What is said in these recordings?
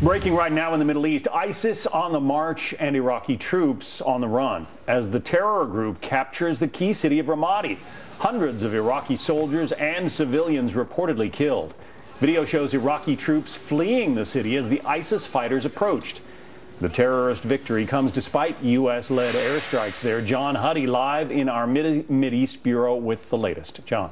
Breaking right now in the Middle East, ISIS on the march and Iraqi troops on the run as the terror group captures the key city of Ramadi. Hundreds of Iraqi soldiers and civilians reportedly killed. Video shows Iraqi troops fleeing the city as the ISIS fighters approached. The terrorist victory comes despite U.S.-led airstrikes there. John Huddy live in our Mideast Bureau with the latest. John.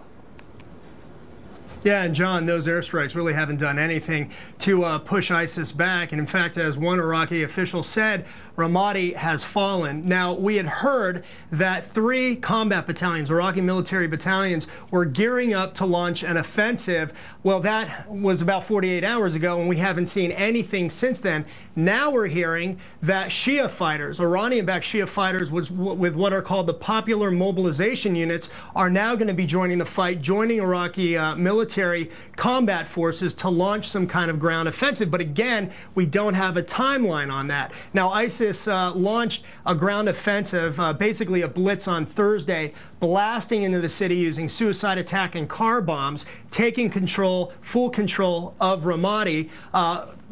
Yeah, and John, those airstrikes really haven't done anything to push ISIS back. And in fact, as one Iraqi official said, Ramadi has fallen. Now, we had heard that 3 combat battalions, Iraqi military battalions, were gearing up to launch an offensive. Well, that was about 48 hours ago, and we haven't seen anything since then. Now we're hearing that Shia fighters, Iranian-backed Shia fighters with what are called the Popular Mobilization Units, are now going to be joining the fight, joining Iraqi military combat forces to launch some kind of ground offensive. But again, we don't have a timeline on that. Now, ISIS launched a ground offensive, basically a blitz on Thursday, blasting into the city using suicide attack and car bombs, taking control, full control of Ramadi.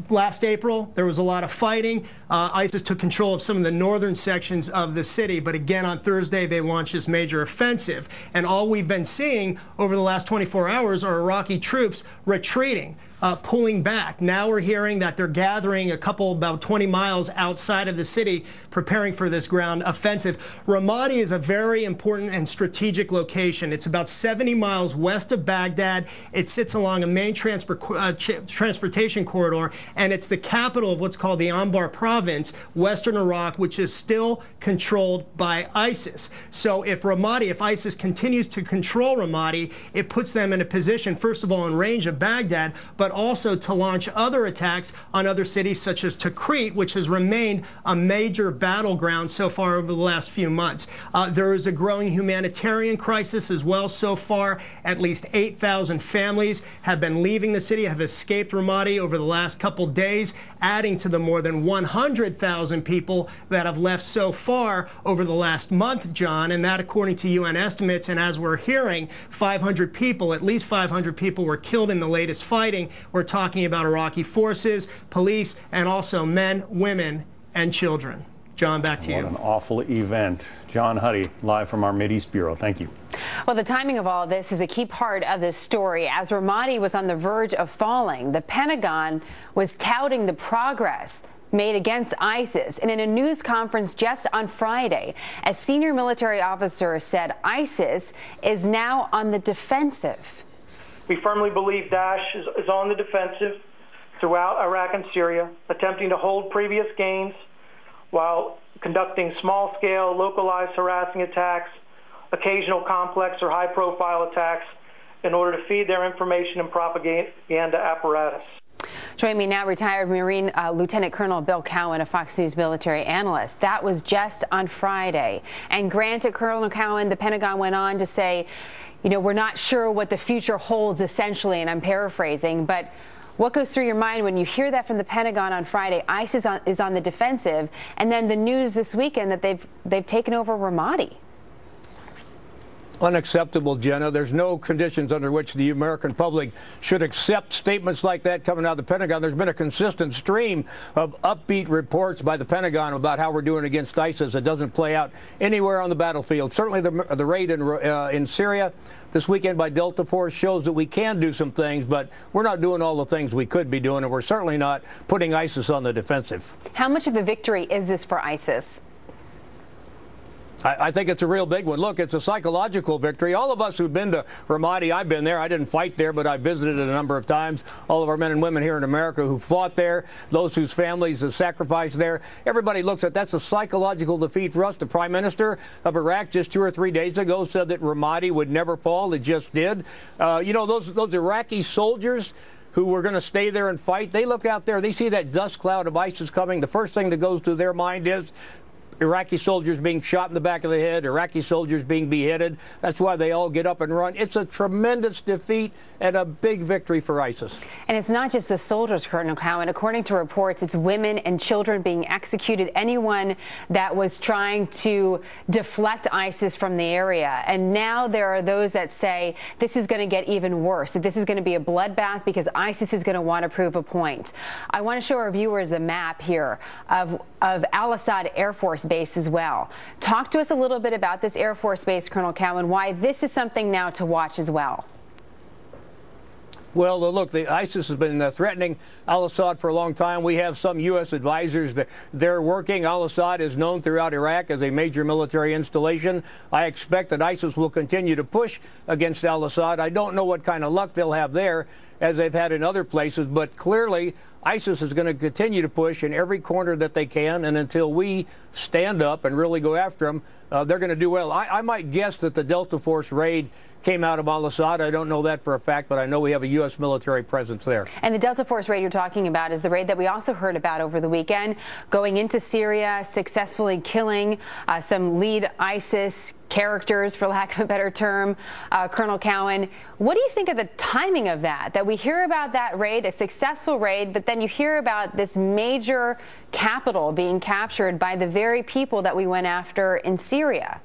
Last April, there was a lot of fighting. ISIS took control of some of the northern sections of the city, but again on Thursday they launched this major offensive. And all we've been seeing over the last 24 hours are Iraqi troops retreating, pulling back. Now we're hearing that they're gathering about 20 miles outside of the city, preparing for this ground offensive. Ramadi is a very important and strategic location. It's about 70 miles west of Baghdad. It sits along a main transportation corridor, and it's the capital of what's called the Anbar province, western Iraq, which is still controlled by ISIS. So if ISIS continues to control Ramadi, it puts them in a position, first of all, in range of Baghdad, but also to launch other attacks on other cities such as Tikrit, which has remained a major battleground so far over the last few months. There is a growing humanitarian crisis as well. So far, at least 8,000 families have been leaving the city, have escaped Ramadi over the last couple days, adding to the more than 100,000 people that have left so far over the last month, John, and that according to UN estimates. And as we're hearing, 500 people, at least 500 people were killed in the latest fighting. We're talking about Iraqi forces, police, and also men, women, and children. John, back to you. What an awful event. John Huddy, live from our Mideast Bureau. Thank you. Well, the timing of all of this is a key part of this story. As Ramadi was on the verge of falling, the Pentagon was touting the progress made against ISIS. And in a news conference just on Friday, a senior military officer said ISIS is now on the defensive. We firmly believe Daesh is on the defensive throughout Iraq and Syria, attempting to hold previous gains while conducting small-scale, localized harassing attacks, occasional complex or high-profile attacks in order to feed their information and propaganda apparatus. Joining me now, retired Marine Lieutenant Colonel Bill Cowan, a Fox News military analyst. That was just on Friday. And granted, Colonel Cowan, the Pentagon went on to say, you know, we're not sure what the future holds, essentially, and I'm paraphrasing, but what goes through your mind when you hear that from the Pentagon on Friday? ISIS is on the defensive, and then the news this weekend that they've taken over Ramadi. Unacceptable, Jenna. There's no conditions under which the American public should accept statements like that coming out of the Pentagon. There's been a consistent stream of upbeat reports by the Pentagon about how we're doing against ISIS. It doesn't play out anywhere on the battlefield. Certainly the raid in Syria this weekend by Delta Force shows that we can do some things, but we're not doing all the things we could be doing, and we're certainly not putting ISIS on the defensive. How much of a victory is this for ISIS? I think it's a real big one. Look, it's a psychological victory. All of us who've been to Ramadi, I've been there. I didn't fight there, but I visited it a number of times. All of our men and women here in America who fought there, those whose families have sacrificed there. Everybody looks at that's a psychological defeat for us. The Prime Minister of Iraq just 2 or 3 days ago said that Ramadi would never fall. It just did. You know, those Iraqi soldiers who were going to stay there and fight, they look out there, they see that dust cloud of ISIS coming. The first thing that goes through their mind is, Iraqi soldiers being shot in the back of the head, Iraqi soldiers being beheaded. That's why they all get up and run. It's a tremendous defeat and a big victory for ISIS. And it's not just the soldiers, Colonel Cowan. According to reports, it's women and children being executed, anyone that was trying to deflect ISIS from the area. And now there are those that say this is going to get even worse, that this is going to be a bloodbath because ISIS is going to want to prove a point. I want to show our viewers a map here of Al-Assad Air Force Base as well. Talk to us a little bit about this Air Force Base, Colonel Cowan, why this is something now to watch as well. Well, look, the ISIS has been threatening al-Assad for a long time. We have some U.S. advisors that they're working. Al-Assad is known throughout Iraq as a major military installation. I expect that ISIS will continue to push against al-Assad. I don't know what kind of luck they'll have there, as they've had in other places, but clearly ISIS is going to continue to push in every corner that they can, and until we stand up and really go after them, they're going to do well. I might guess that the Delta Force raid came out of al-Assad. I don't know that for a fact, but I know we have a U.S. military presence there. And the Delta Force raid you're talking about is the raid that we also heard about over the weekend, going into Syria, successfully killing some lead ISIS characters, for lack of a better term. Colonel Cowan, what do you think of the timing of that? That we hear about that raid, a successful raid, but then you hear about this major capital being captured by the very people that we went after in Syria?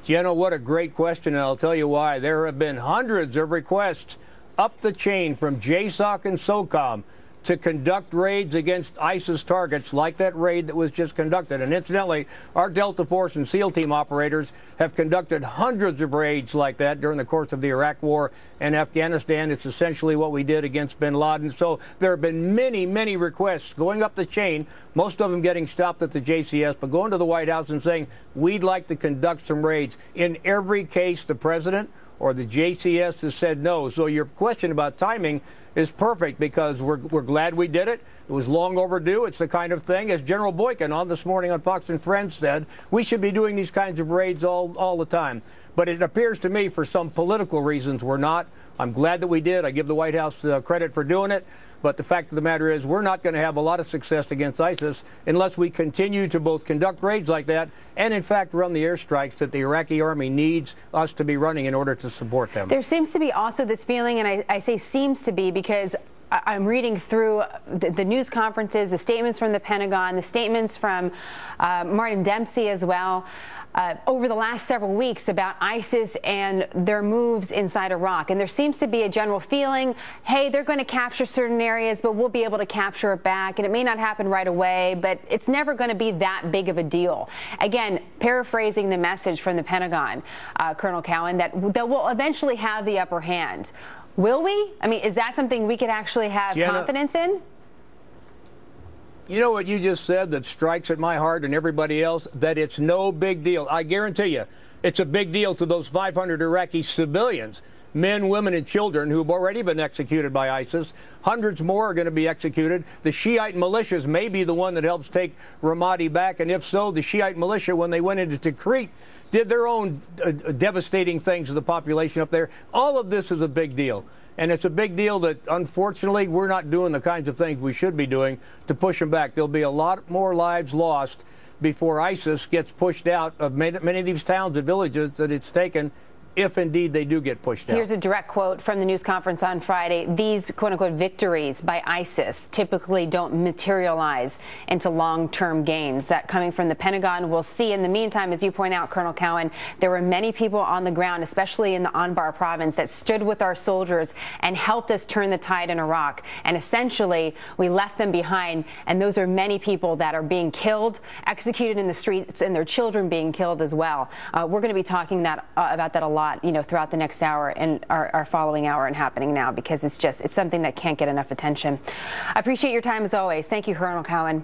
Jenna, what a great question, and I'll tell you why. There have been hundreds of requests up the chain from JSOC and SOCOM to conduct raids against ISIS targets like that raid that was just conducted. And incidentally, our Delta Force and SEAL team operators have conducted hundreds of raids like that during the course of the Iraq War and Afghanistan. It's essentially what we did against bin Laden. So there have been many, many requests going up the chain, most of them getting stopped at the JCS, but going to the White House and saying, we'd like to conduct some raids. In every case, the president or the JCS has said no. So your question about timing is perfect, because we're glad we did it. It was long overdue. It's the kind of thing, as General Boykin on this morning on Fox and Friends said, we should be doing these kinds of raids all the time. But it appears to me for some political reasons we're not. I'm glad that we did. I give the White House credit for doing it. But the fact of the matter is we're not going to have a lot of success against ISIS unless we continue to both conduct raids like that and, in fact, run the airstrikes that the Iraqi army needs us to be running in order to support them. There seems to be also this feeling, and I say seems to be because I'm reading through the news conferences, the statements from the Pentagon, the statements from Martin Dempsey as well, over the last several weeks about ISIS and their moves inside Iraq. And there seems to be a general feeling, hey, they're going to capture certain areas, but we'll be able to capture it back. And it may not happen right away, but it's never going to be that big of a deal. Again, paraphrasing the message from the Pentagon, Colonel Cowan, that we'll eventually have the upper hand. Will we? I mean, is that something we could actually have confidence in? You know what you just said that strikes at my heart and everybody else? That it's no big deal. I guarantee you, it's a big deal to those 500 Iraqi civilians, men, women, and children who've already been executed by ISIS. Hundreds more are going to be executed. The Shiite militias may be the one that helps take Ramadi back, and if so, the Shiite militia, when they went into Tikrit, did their own devastating things to the population up there. All of this is a big deal. And it's a big deal that, unfortunately, we're not doing the kinds of things we should be doing to push them back. There'll be a lot more lives lost before ISIS gets pushed out of many of these towns and villages that it's taken, if indeed they do get pushed out. Here's a direct quote from the news conference on Friday. These quote-unquote victories by ISIS typically don't materialize into long-term gains. That coming from the Pentagon. We'll see. In the meantime, as you point out, Colonel Cowan, there were many people on the ground, especially in the Anbar province, that stood with our soldiers and helped us turn the tide in Iraq. And essentially, we left them behind. And those are many people that are being killed, executed in the streets, and their children being killed as well. We're going to be talking about that a lot, throughout the next hour and our following hour and happening now, because it's something that can't get enough attention. I appreciate your time as always. Thank you, Colonel Cowan.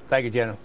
Thank you, Jenna.